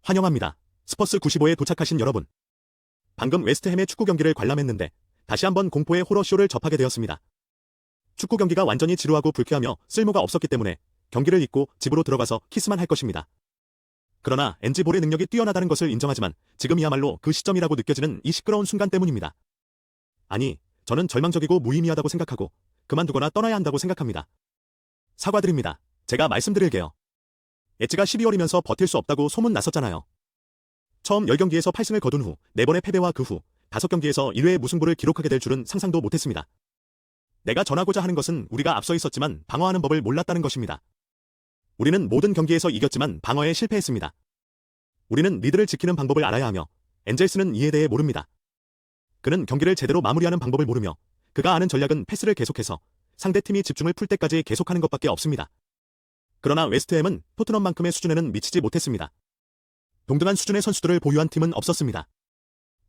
환영합니다. 스퍼스 95에 도착하신 여러분. 방금 웨스트햄의 축구 경기를 관람했는데 다시 한번 공포의 호러쇼를 접하게 되었습니다. 축구 경기가 완전히 지루하고 불쾌하며 쓸모가 없었기 때문에 경기를 잊고 집으로 들어가서 키스만 할 것입니다. 그러나 엔지볼의 능력이 뛰어나다는 것을 인정하지만 지금이야말로 그 시점이라고 느껴지는 이 시끄러운 순간 때문입니다. 아니, 저는 절망적이고 무의미하다고 생각하고 그만두거나 떠나야 한다고 생각합니다. 사과드립니다. 제가 말씀드릴게요. 엣지가 12월이면서 버틸 수 없다고 소문 났었잖아요. 처음 10경기에서 8승을 거둔 후 4번의 패배와 그 후 5경기에서 1회의 무승부를 기록하게 될 줄은 상상도 못했습니다. 내가 전하고자 하는 것은 우리가 앞서 있었지만 방어하는 법을 몰랐다는 것입니다. 우리는 모든 경기에서 이겼지만 방어에 실패했습니다. 우리는 리드를 지키는 방법을 알아야 하며 엔젤스는 이에 대해 모릅니다. 그는 경기를 제대로 마무리하는 방법을 모르며 그가 아는 전략은 패스를 계속해서 상대팀이 집중을 풀 때까지 계속하는 것밖에 없습니다. 그러나 웨스트햄은 토트넘만큼의 수준에는 미치지 못했습니다. 동등한 수준의 선수들을 보유한 팀은 없었습니다.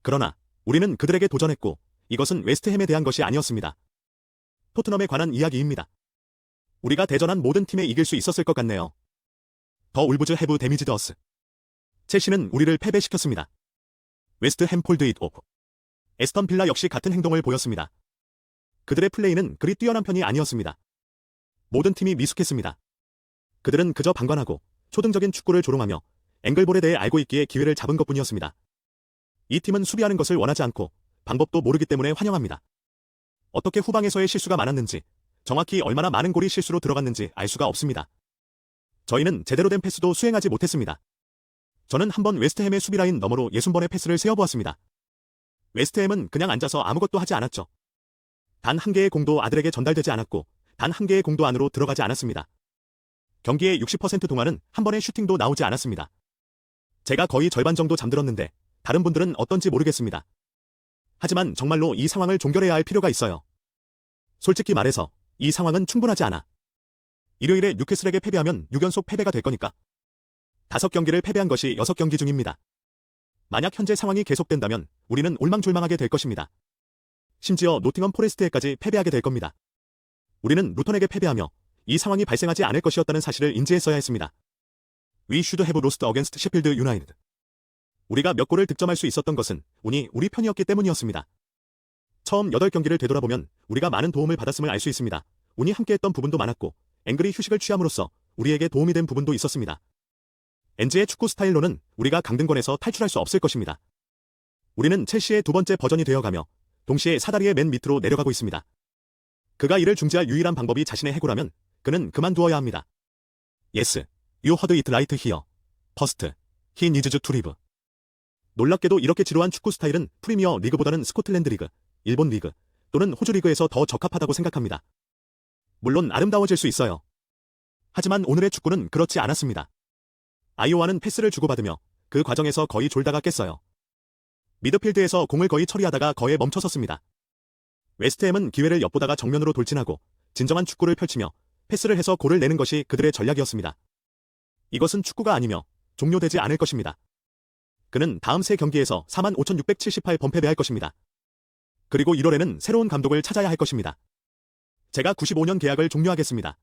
그러나 우리는 그들에게 도전했고 이것은 웨스트햄에 대한 것이 아니었습니다. 토트넘에 관한 이야기입니다. 우리가 대전한 모든 팀에 이길 수 있었을 것 같네요. 더 울브즈 해브 데미지드 어스. 첼시는 우리를 패배시켰습니다. 웨스트햄 폴드 잇 오프. 에스턴 빌라 역시 같은 행동을 보였습니다. 그들의 플레이는 그리 뛰어난 편이 아니었습니다. 모든 팀이 미숙했습니다. 그들은 그저 방관하고 초등적인 축구를 조롱하며 앵글볼에 대해 알고 있기에 기회를 잡은 것뿐이었습니다. 이 팀은 수비하는 것을 원하지 않고 방법도 모르기 때문에 환영합니다. 어떻게 후방에서의 실수가 많았는지, 정확히 얼마나 많은 골이 실수로 들어갔는지 알 수가 없습니다. 저희는 제대로 된 패스도 수행하지 못했습니다. 저는 한번 웨스트햄의 수비라인 너머로 60번의 패스를 세어보았습니다. 웨스트햄은 그냥 앉아서 아무것도 하지 않았죠. 단 한 개의 공도 아들에게 전달되지 않았고 단 한 개의 공도 안으로 들어가지 않았습니다. 경기의 60% 동안은 한 번의 슈팅도 나오지 않았습니다. 제가 거의 절반 정도 잠들었는데 다른 분들은 어떤지 모르겠습니다. 하지만 정말로 이 상황을 종결해야 할 필요가 있어요. 솔직히 말해서 이 상황은 충분하지 않아. 일요일에 뉴캐슬에게 패배하면 6연속 패배가 될 거니까. 5경기를 패배한 것이 6경기 중입니다. 만약 현재 상황이 계속된다면 우리는 올망졸망하게 될 것입니다. 심지어 노팅엄 포레스트에까지 패배하게 될 겁니다. 우리는 루턴에게 패배하며 이 상황이 발생하지 않을 것이었다는 사실을 인지했어야 했습니다. We should have lost against Sheffield United. 우리가 몇 골을 득점할 수 있었던 것은 운이 우리 편이었기 때문이었습니다. 처음 8경기를 되돌아보면 우리가 많은 도움을 받았음을 알 수 있습니다. 운이 함께했던 부분도 많았고 앵글이 휴식을 취함으로써 우리에게 도움이 된 부분도 있었습니다. 엔지의 축구 스타일로는 우리가 강등권에서 탈출할 수 없을 것입니다. 우리는 첼시의 두 번째 버전이 되어가며 동시에 사다리의 맨 밑으로 내려가고 있습니다. 그가 이를 중지할 유일한 방법이 자신의 해고라면 그는 그만두어야 합니다. Yes, you heard it right here. First, he needs to leave. 놀랍게도 이렇게 지루한 축구 스타일은 프리미어 리그보다는 스코틀랜드 리그, 일본 리그 또는 호주 리그에서 더 적합하다고 생각합니다. 물론 아름다워질 수 있어요. 하지만 오늘의 축구는 그렇지 않았습니다. 아이오와는 패스를 주고받으며 그 과정에서 거의 졸다가 깼어요. 미드필드에서 공을 거의 처리하다가 거에 멈춰섰습니다. 웨스트햄은 기회를 엿보다가 정면으로 돌진하고 진정한 축구를 펼치며 패스를 해서 골을 내는 것이 그들의 전략이었습니다. 이것은 축구가 아니며 종료되지 않을 것입니다. 그는 다음 3경기에서 45,678번 패배할 것입니다. 그리고 1월에는 새로운 감독을 찾아야 할 것입니다. 제가 95년 계약을 종료하겠습니다.